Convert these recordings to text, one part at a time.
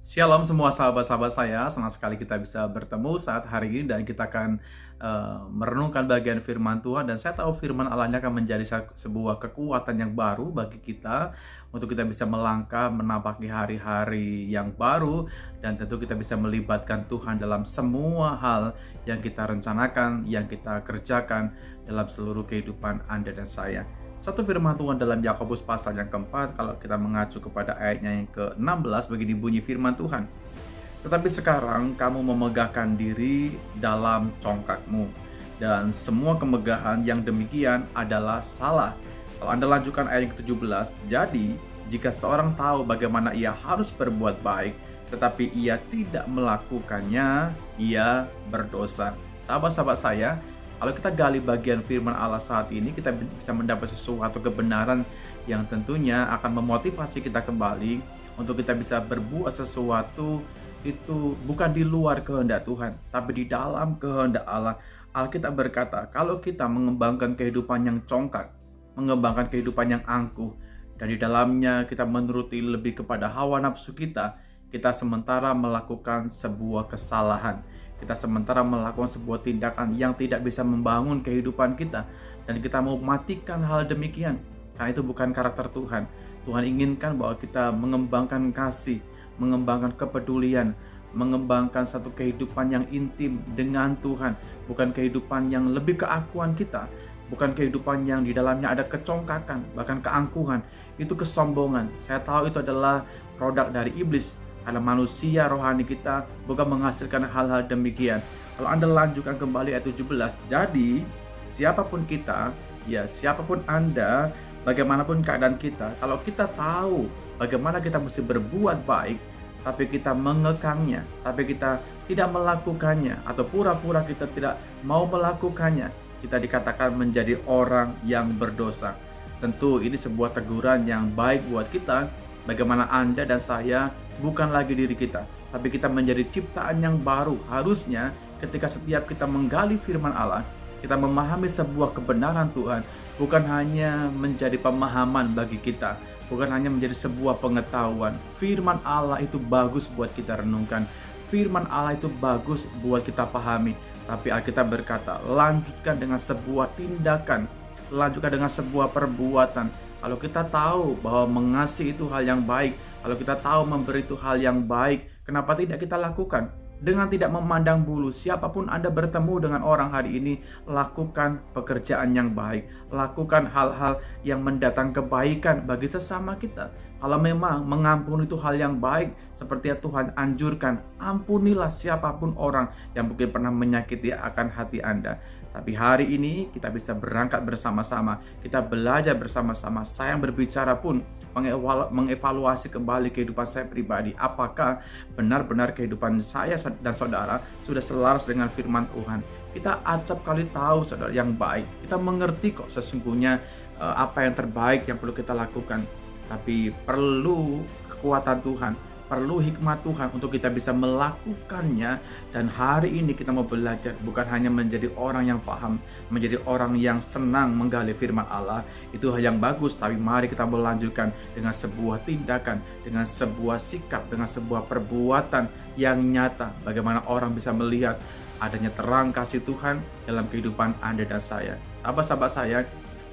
Shalom semua sahabat-sahabat saya, senang sekali kita bisa bertemu saat hari ini dan kita akan merenungkan bagian firman Tuhan. Dan saya tahu firman Allah-Nya akan menjadi sebuah kekuatan yang baru bagi kita untuk kita bisa melangkah, menapaki hari-hari yang baru, dan tentu kita bisa melibatkan Tuhan dalam semua hal yang kita rencanakan, yang kita kerjakan dalam seluruh kehidupan Anda dan saya. Satu firman Tuhan dalam Yakobus pasal yang keempat, kalau kita mengacu kepada ayatnya yang ke-16, begini bunyi firman Tuhan. Tetapi sekarang kamu memegahkan diri dalam congkakmu, dan semua kemegahan yang demikian adalah salah. Kalau Anda lanjutkan ayat yang ke-17, jadi jika seorang tahu bagaimana ia harus berbuat baik, tetapi ia tidak melakukannya, ia berdosa. Sahabat-sahabat saya, kalau kita gali bagian firman Allah saat ini, kita bisa mendapat sesuatu kebenaran yang tentunya akan memotivasi kita kembali untuk kita bisa berbuat sesuatu itu bukan di luar kehendak Tuhan, tapi di dalam kehendak Allah. Alkitab berkata, kalau kita mengembangkan kehidupan yang congkak, mengembangkan kehidupan yang angkuh, dan di dalamnya kita menuruti lebih kepada hawa nafsu kita sementara melakukan sebuah kesalahan. Kita sementara melakukan sebuah tindakan yang tidak bisa membangun kehidupan kita, dan kita mau matikan hal demikian karena itu bukan karakter Tuhan. Tuhan inginkan bahwa kita mengembangkan kasih, mengembangkan kepedulian, mengembangkan satu kehidupan yang intim dengan Tuhan, bukan kehidupan yang lebih keakuan kita, bukan kehidupan yang di dalamnya ada kecongkakan, bahkan keangkuhan. Itu kesombongan. Saya tahu itu adalah produk dari iblis, karena manusia rohani kita bukan menghasilkan hal-hal demikian. Kalau Anda lanjutkan kembali ayat 17, jadi siapapun kita, ya siapapun Anda, bagaimanapun keadaan kita, kalau kita tahu bagaimana kita mesti berbuat baik, tapi kita mengekangnya, tapi kita tidak melakukannya, atau pura-pura kita tidak mau melakukannya, kita dikatakan menjadi orang yang berdosa. Tentu ini sebuah teguran yang baik buat kita. Bagaimana Anda dan saya bukan lagi diri kita, tapi kita menjadi ciptaan yang baru. Harusnya ketika setiap kita menggali firman Allah, kita memahami sebuah kebenaran Tuhan, bukan hanya menjadi pemahaman bagi kita, bukan hanya menjadi sebuah pengetahuan. Firman Allah itu bagus buat kita renungkan, firman Allah itu bagus buat kita pahami, tapi Alkitab berkata, lanjutkan dengan sebuah tindakan, lanjutkan dengan sebuah perbuatan. Kalau kita tahu bahwa mengasihi itu hal yang baik, kalau kita tahu memberi itu hal yang baik, kenapa tidak kita lakukan? Dengan tidak memandang bulu, siapapun Anda bertemu dengan orang hari ini, lakukan pekerjaan yang baik, lakukan hal-hal yang mendatang kebaikan bagi sesama kita. Kalau memang mengampuni itu hal yang baik, seperti yang Tuhan anjurkan, ampunilah siapapun orang yang mungkin pernah menyakiti akan hati Anda. Tapi hari ini kita bisa berangkat bersama-sama, kita belajar bersama-sama. Saya yang berbicara pun mengevaluasi kembali kehidupan saya pribadi. Apakah benar-benar kehidupan saya dan saudara sudah selaras dengan firman Tuhan? Kita acap kali tahu saudara yang baik. Kita mengerti kok sesungguhnya apa yang terbaik yang perlu kita lakukan. Tapi perlu kekuatan Tuhan, perlu hikmat Tuhan untuk kita bisa melakukannya. Dan hari ini kita mau belajar bukan hanya menjadi orang yang paham, menjadi orang yang senang menggali firman Allah. Itu hal yang bagus, tapi mari kita melanjutkan dengan sebuah tindakan, dengan sebuah sikap, dengan sebuah perbuatan yang nyata. Bagaimana orang bisa melihat adanya terang kasih Tuhan dalam kehidupan Anda dan saya. Sahabat-sahabat saya,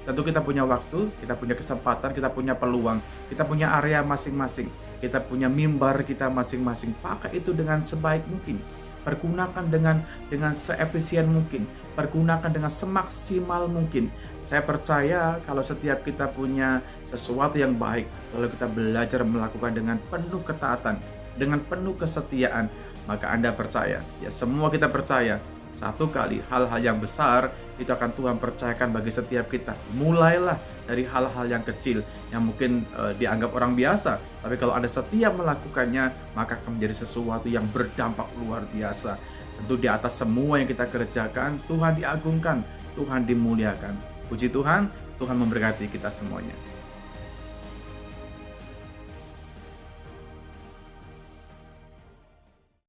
tentu kita punya waktu, kita punya kesempatan, kita punya peluang, kita punya area masing-masing, kita punya mimbar kita masing-masing. Pakai itu dengan sebaik mungkin, pergunakan dengan seefisien mungkin, pergunakan dengan semaksimal mungkin. Saya percaya kalau setiap kita punya sesuatu yang baik, kalau kita belajar melakukan dengan penuh ketaatan, dengan penuh kesetiaan, maka Anda percaya, ya semua kita percaya, satu kali hal-hal yang besar itu akan Tuhan percayakan bagi setiap kita. Mulailah dari hal-hal yang kecil yang mungkin dianggap orang biasa, tapi kalau Anda setia melakukannya, maka akan menjadi sesuatu yang berdampak luar biasa. Tentu di atas semua yang kita kerjakan, Tuhan diagungkan, Tuhan dimuliakan. Puji Tuhan, Tuhan memberkati kita semuanya.